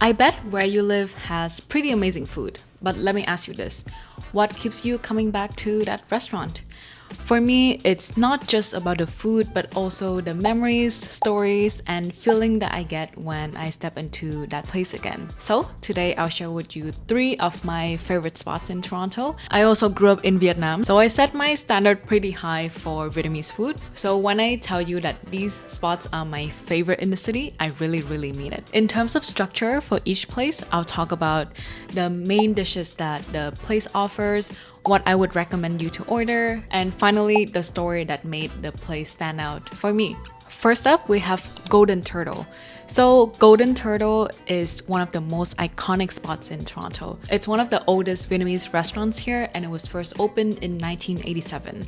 I bet where you live has pretty amazing food, but let me ask you this. What keeps you coming back to that restaurant? For me, it's not just about the food, but also the memories, stories, and feeling that I get when I step into that place again. So, today I'll share with you 3 of my favorite spots in Toronto. I also grew up in Vietnam, so I set my standard pretty high for Vietnamese food. So, when I tell you that these spots are my favorite in the city, I really mean it. In terms of structure for each place, I'll talk about the main dishes that the place offers, what I would recommend you to order, and finally, the story that made the place stand out for me. First up, we have Golden Turtle. So, Golden Turtle is one of the most iconic spots in Toronto. It's one of the oldest Vietnamese restaurants here, and it was first opened in 1987.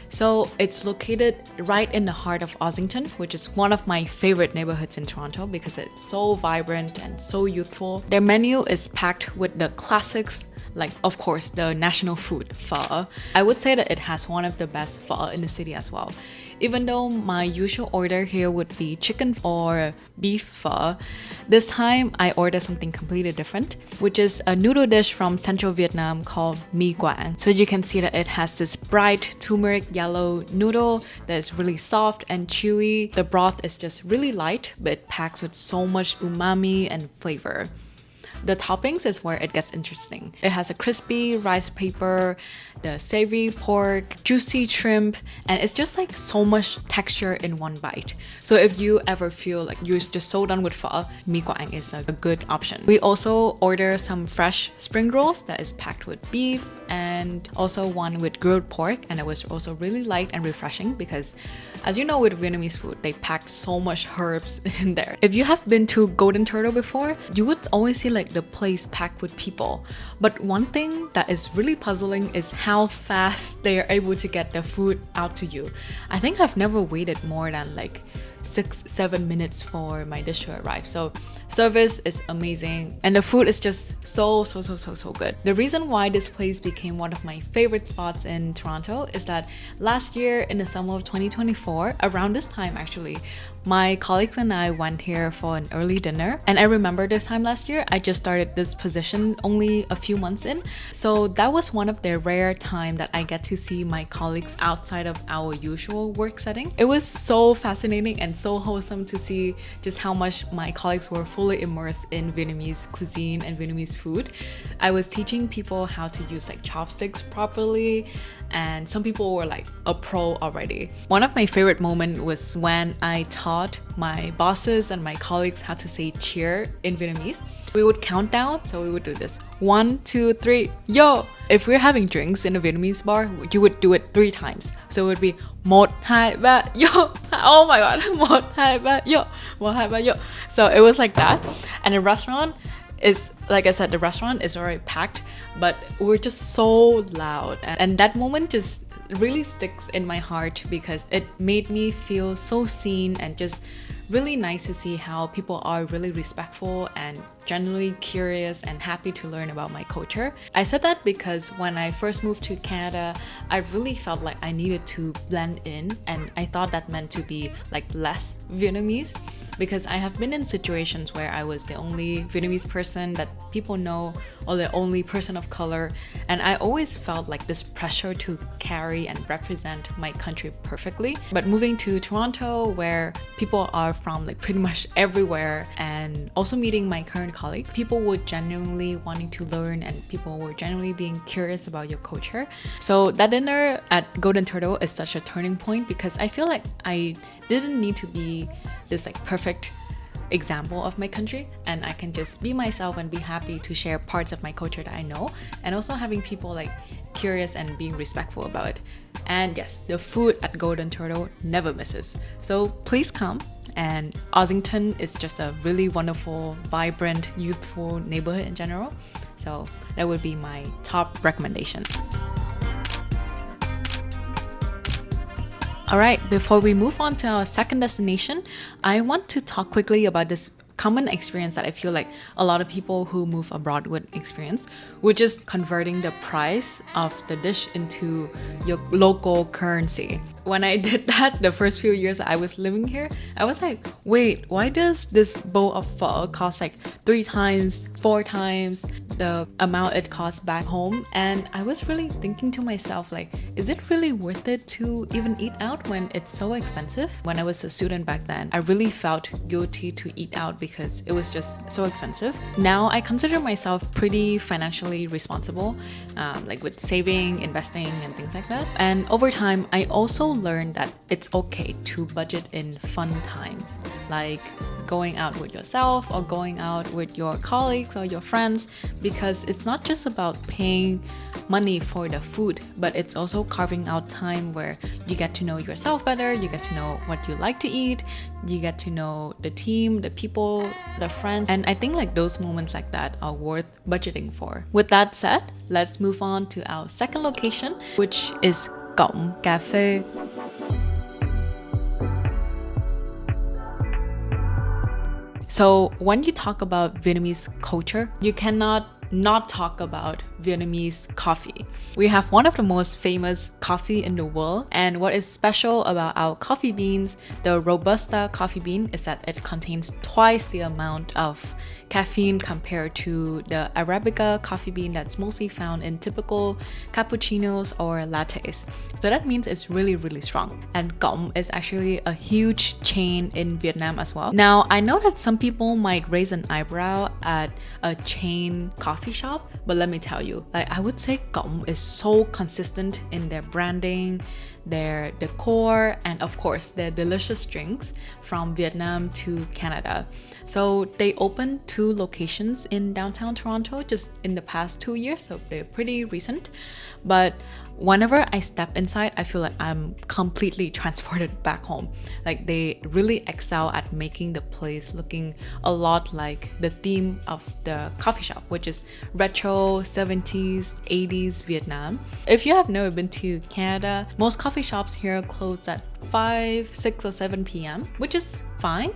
So it's located right in the heart of Ossington, which is one of my favorite neighborhoods in Toronto because it's so vibrant and so youthful. Their menu is packed with the classics, like of course the national food, pho. I would say that it has one of the best pho in the city as well. Even though my usual order here would be chicken or beef pho, this time I ordered something completely different, which is a noodle dish from central Vietnam called mi quang. So you can see that it has this bright turmeric yellow noodle that is really soft and chewy. The broth is just really light, but it packs with so much umami and flavor. The toppings is where it gets interesting. It has a crispy rice paper, the savory pork, juicy shrimp, and it's just like so much texture in one bite. So if you ever feel like you're just so done with pho, mi quang is a good option. We also order some fresh spring rolls that is packed with beef and also one with grilled pork, and it was also really light and refreshing because as you know with Vietnamese food, they pack so much herbs in there. If you have been to Golden Turtle before, you would always see like the place packed with people. But one thing that is really puzzling is how fast they are able to get their food out to you. I think I've never waited more than like 6-7 minutes for my dish to arrive. So service is amazing and the food is just so good. The reason why this place became one of my favorite spots in Toronto is that last year in the summer of 2024, around this time actually, my colleagues and I went here for an early dinner, and I remember this time last year I just started this position only a few months in, so that was one of the rare time that I get to see my colleagues outside of our usual work setting. It was so fascinating and so wholesome to see just how much my colleagues were fully immersed in Vietnamese cuisine and Vietnamese food. I was teaching people how to use like chopsticks properly, and some people were like a pro already. One of my favorite moments was when I taught my bosses and my colleagues how to say cheer in Vietnamese. We would count down, so we would do this 1, 2, 3, yo! If we're having drinks in a Vietnamese bar, you would do it 3 times. So it would be 1, 2, 3, yo! Oh my god, 1, 2, 3, yo! 1, 2, 3, yo! So it was like that. And the restaurant is, like I said, the restaurant is already packed, but we're just so loud. And that moment just really sticks in my heart because it made me feel so seen and just really nice to see how people are really respectful and genuinely curious and happy to learn about my culture. I said that because when I first moved to Canada, I really felt like I needed to blend in, and I thought that meant to be like less Vietnamese, because I have been in situations where I was the only Vietnamese person that people know or the only person of color, and I always felt like this pressure to carry and represent my country perfectly. But moving to Toronto, where people are from like pretty much everywhere, and also meeting my current colleagues, people were genuinely wanting to learn and people were genuinely being curious about your culture. So that dinner at Golden Turtle is such a turning point because I feel like I didn't need to be this like perfect example of my country, and I can just be myself and be happy to share parts of my culture that I know, and also having people like curious and being respectful about it. And yes, the food at Golden Turtle never misses. So please come. And Ossington is just a really wonderful, vibrant, youthful neighborhood in general. So that would be my top recommendation. Alright, before we move on to our second destination, I want to talk quickly about this common experience that I feel like a lot of people who move abroad would experience, which is converting the price of the dish into your local currency. When I did that the first few years I was living here, I was like, wait, why does this bowl of pho cost like 3 times, 4 times the amount it costs back home? And I was really thinking to myself, like, is it really worth it to even eat out when it's so expensive? When I was a student back then, I really felt guilty to eat out because it was just so expensive. Now I consider myself pretty financially responsible, like with saving, investing, and things like that. And over time, I also learned that it's okay to budget in fun times, like going out with yourself or going out with your colleagues or your friends, because it's not just about paying money for the food, but it's also carving out time where you get to know yourself better, you get to know what you like to eat, you get to know the team, the people, the friends, and I think like those moments like that are worth budgeting for. With that said, let's move on to our second location, which is Cổng Cafe. So when you talk about Vietnamese culture, you cannot not talk about Vietnamese coffee. We have one of the most famous coffee in the world, and what is special about our coffee beans, the Robusta coffee bean, is that it contains twice the amount of caffeine compared to the Arabica coffee bean that's mostly found in typical cappuccinos or lattes. So that means it's really, really strong. And Cổng is actually a huge chain in Vietnam as well. Now, I know that some people might raise an eyebrow at a chain coffee shop, but let me tell you, like, I would say Cổng is so consistent in their branding, their decor, and of course their delicious drinks from Vietnam to Canada. So they opened 2 locations in downtown Toronto just in the past 2 years, so they're pretty recent. But whenever I step inside, I feel like I'm completely transported back home. Like, they really excel at making the place looking a lot like the theme of the coffee shop, which is retro 70s, 80s Vietnam. If you have never been to Canada, most coffee shops here close at 5, 6 or 7 p.m., which is fine.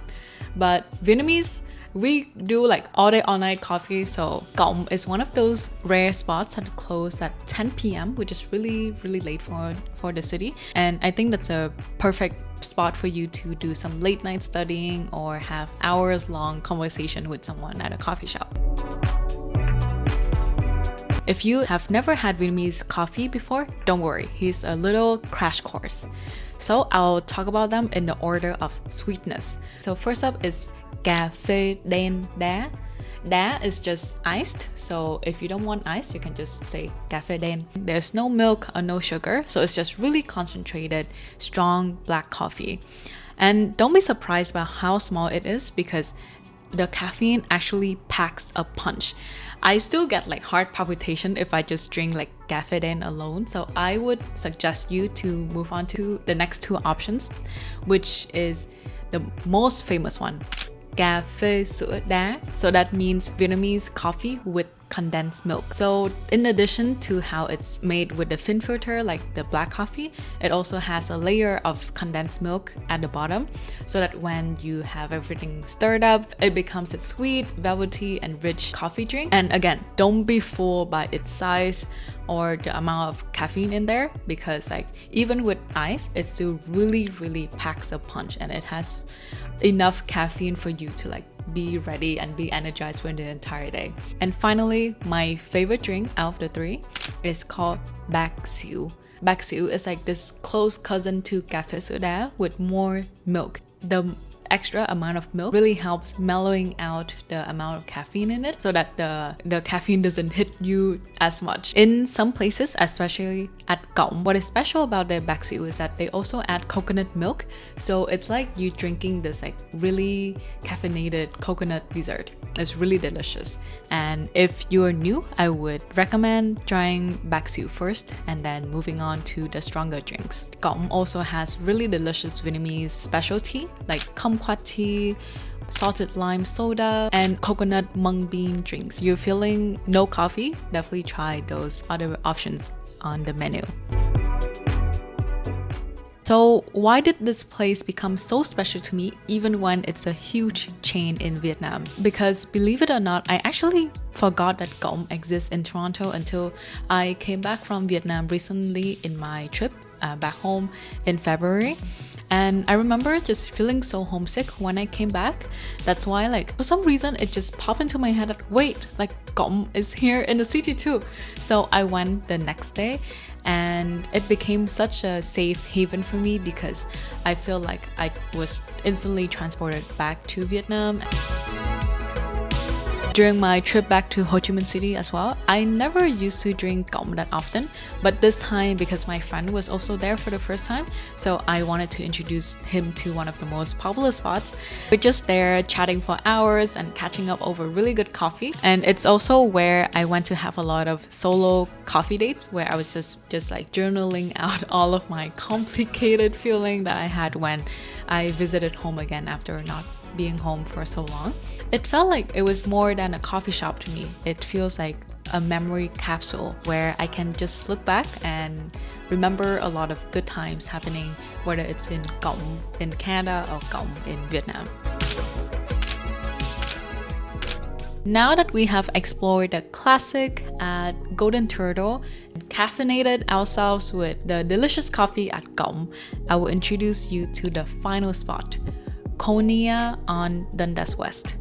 But Vietnamese, we do like all day, all night coffee. So Cổng is one of those rare spots that close at 10 p.m., which is really, really late for the city. And I think that's a perfect spot for you to do some late night studying or have hours long conversation with someone at a coffee shop. If you have never had Vietnamese coffee before, don't worry, here's a little crash course. So I'll talk about them in the order of sweetness. So first up is cà phê đen đá. Đá is just iced, so if you don't want ice, you can just say cà phê đen. There's no milk or no sugar, so it's just really concentrated, strong black coffee. And don't be surprised by how small it is, because the caffeine actually packs a punch. I still get like heart palpitation if I just drink like cà phê đen alone, so I would suggest you to move on to the next 2 options, which is the most famous one, cà phê sữa đá. So that means Vietnamese coffee with condensed milk. So in addition to how it's made with the thin filter like the black coffee, it also has a layer of condensed milk at the bottom, so that when you have everything stirred up, it becomes a sweet, velvety, and rich coffee drink. And again, don't be fooled by its size or the amount of caffeine in there, because like even with ice, it still really, really packs a punch, and it has enough caffeine for you to like be ready and be energized for the entire day. And finally, my favorite drink out of the 3 is called bạc xỉu. Bạc xỉu is like this close cousin to cà phê sữa đá with more milk. The extra amount of milk really helps mellowing out the amount of caffeine in it, so that the caffeine doesn't hit you as much. In some places, especially at Cổng, what is special about the bạc xỉu is that they also add coconut milk, so it's like you drinking this like really caffeinated coconut dessert. It's really delicious. And if you're new, I would recommend trying bạc xỉu first and then moving on to the stronger drinks. Cổng also has really delicious Vietnamese specialty like kumquat tea, salted lime soda, and coconut mung bean drinks. You're feeling no coffee? Definitely try those other options on the menu. So why did this place become so special to me even when it's a huge chain in Vietnam? Because believe it or not, I actually forgot that Gom exists in Toronto until I came back from Vietnam recently in my trip back home in February. And I remember just feeling so homesick when I came back. That's why, like, for some reason, it just popped into my head that, wait, like, Gom is here in the city too. So I went the next day, and it became such a safe haven for me because I feel like I was instantly transported back to Vietnam. During my trip back to Ho Chi Minh City as well, I never used to drink gom that often, but this time because my friend was also there for the first time, so I wanted to introduce him to one of the most popular spots. We're just there chatting for hours and catching up over really good coffee, and it's also where I went to have a lot of solo coffee dates where I was just like journaling out all of my complicated feeling that I had when I visited home again after not being home for so long. It felt like it was more than a coffee shop to me. It feels like a memory capsule where I can just look back and remember a lot of good times happening, whether it's in Gom in Canada or Gom in Vietnam. Now that we have explored the classic at Golden Turtle, caffeinated ourselves with the delicious coffee at Gom, I will introduce you to the final spot, Konia on Dundas West.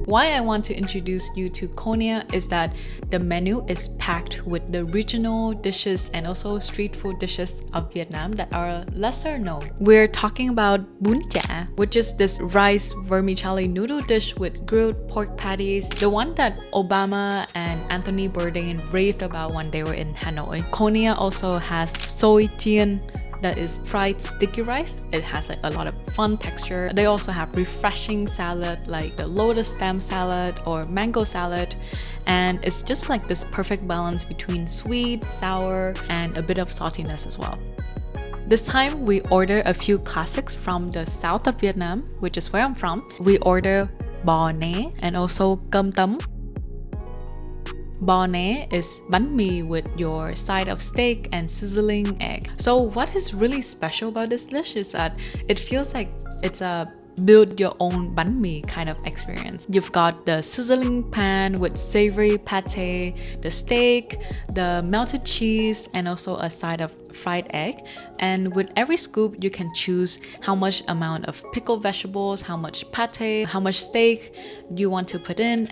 Why I want to introduce you to Konia is that the menu is packed with the regional dishes and also street food dishes of Vietnam that are lesser known. We're talking about bún chả, which is this rice vermicelli noodle dish with grilled pork patties, the one that Obama and Anthony Bourdain raved about when they were in Hanoi. Konia also has xôi chiên, that is fried sticky rice. It has like a lot of fun texture. They also have refreshing salad like the lotus stem salad or mango salad, and it's just like this perfect balance between sweet, sour, and a bit of saltiness as well. This time we order a few classics from the south of Vietnam, which is where I'm from. We order bò né and also cơm tấm. Bò né is bánh mì with your side of steak and sizzling egg. So what is really special about this dish is that it feels like it's a build your own bánh mì kind of experience. You've got the sizzling pan with savory pate, the steak, the melted cheese, and also a side of fried egg. And with every scoop, you can choose how much amount of pickled vegetables, how much pate, how much steak you want to put in.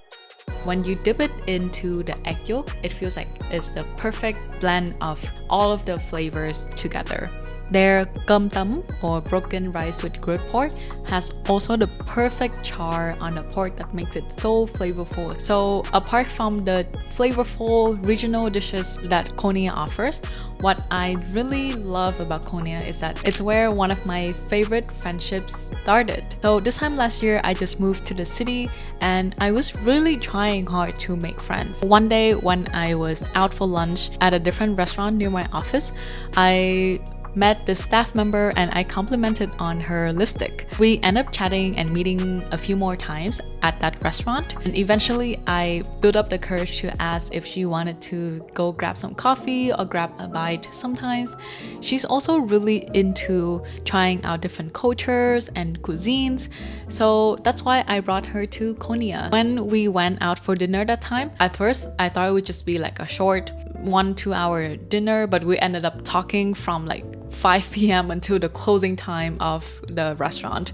When you dip it into the egg yolk, it feels like it's the perfect blend of all of the flavors together. Their cơm tấm, or broken rice with grilled pork, has also the perfect char on the pork that makes it so flavorful. So apart from the flavorful regional dishes that Konia offers, what I really love about Konia is that it's where one of my favorite friendships started. So this time last year, I just moved to the city and I was really trying hard to make friends. One day when I was out for lunch at a different restaurant near my office, I met the staff member and I complimented on her lipstick. We ended up chatting and meeting a few more times at that restaurant, and eventually I built up the courage to ask if she wanted to go grab some coffee or grab a bite sometimes. She's also really into trying out different cultures and cuisines, so that's why I brought her to Konia. When we went out for dinner that time, at first I thought it would just be like a short 1-2 hour dinner, but we ended up talking from like 5 p.m. until the closing time of the restaurant.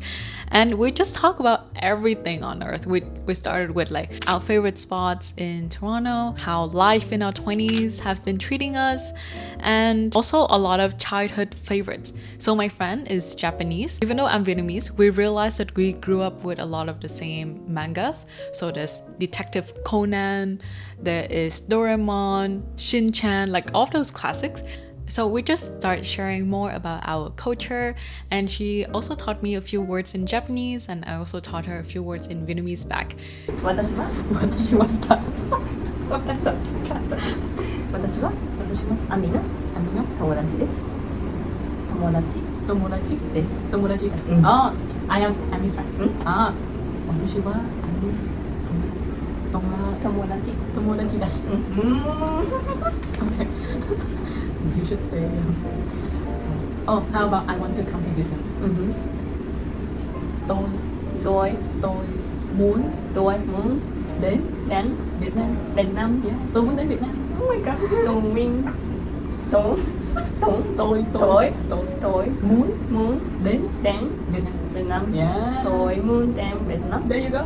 And we just talk about everything on earth. We started with like our favorite spots in Toronto, how life in our 20s have been treating us, and also a lot of childhood favorites. So my friend is Japanese. Even though I'm Vietnamese, we realized that we grew up with a lot of the same mangas. So there's Detective Conan, there is Doraemon, Shin-chan, like all of those classics. So we just started sharing more about our culture, and she also taught me a few words in Japanese, and I also taught her a few words in Vietnamese back. 私は友達です。友達です。あ、I am his friend. あ、私は友達です。Okay. You should say. Oh, how about I want to come to Vietnam? Tôi muốn đến Việt Nam. Yeah. Tôi muốn đến Việt Nam. Oh my god. Tôi muốn đến Việt Nam. Yeah. Tôi muốn đến Việt Nam. There you go.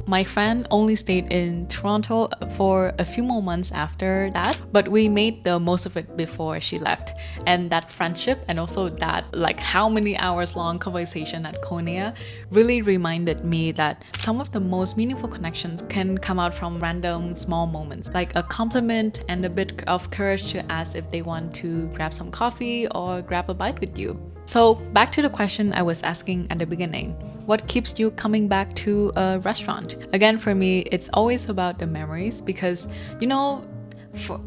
My friend only stayed in Toronto for a few more months after that, but we made the most of it before she left. And that friendship and also that like how many hours long conversation at Konya really reminded me that some of the most meaningful connections can come out from random small moments, like a compliment and a bit of courage to ask if they want to grab some coffee or grab a bite with you. So back to the question I was asking at the beginning. What keeps you coming back to a restaurant? Again, for me, it's always about the memories because, you know,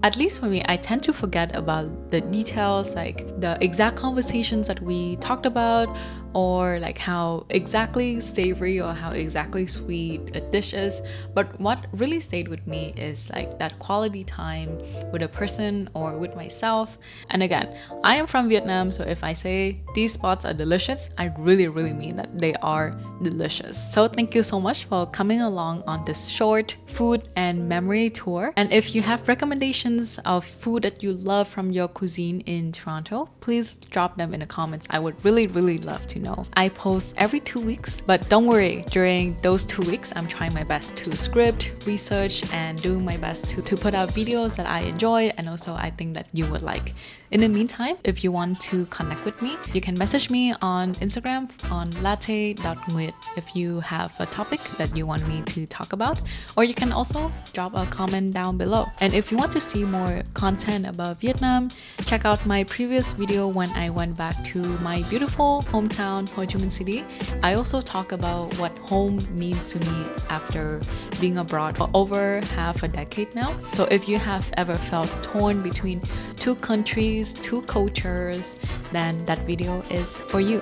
at least for me, I tend to forget about the details, like the exact conversations that we talked about, or like how exactly savory or how exactly sweet a dish is. But what really stayed with me is like that quality time with a person or with myself. And again, I am from Vietnam, so if I say these spots are delicious, I really mean that they are delicious. So thank you so much for coming along on this short food and memory tour. And if you have recommendations of food that you love from your cuisine in Toronto, please drop them in the comments. I would really love to know. I post every 2 weeks, but don't worry, during those 2 weeks, I'm trying my best to script, research, and doing my best to put out videos that I enjoy and also I think that you would like. In the meantime, if you want to connect with me, you can message me on Instagram on latte.nguyet if you have a topic that you want me to talk about, or you can also drop a comment down below. And if you want to see more content about Vietnam, check out my previous video when I went back to my beautiful hometown, Ho Chi Minh City. I also talk about what home means to me after being abroad for over half a decade now. So if you have ever felt torn between two countries, two cultures, then that video is for you.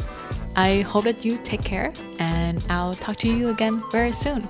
I hope that you take care and I'll talk to you again very soon.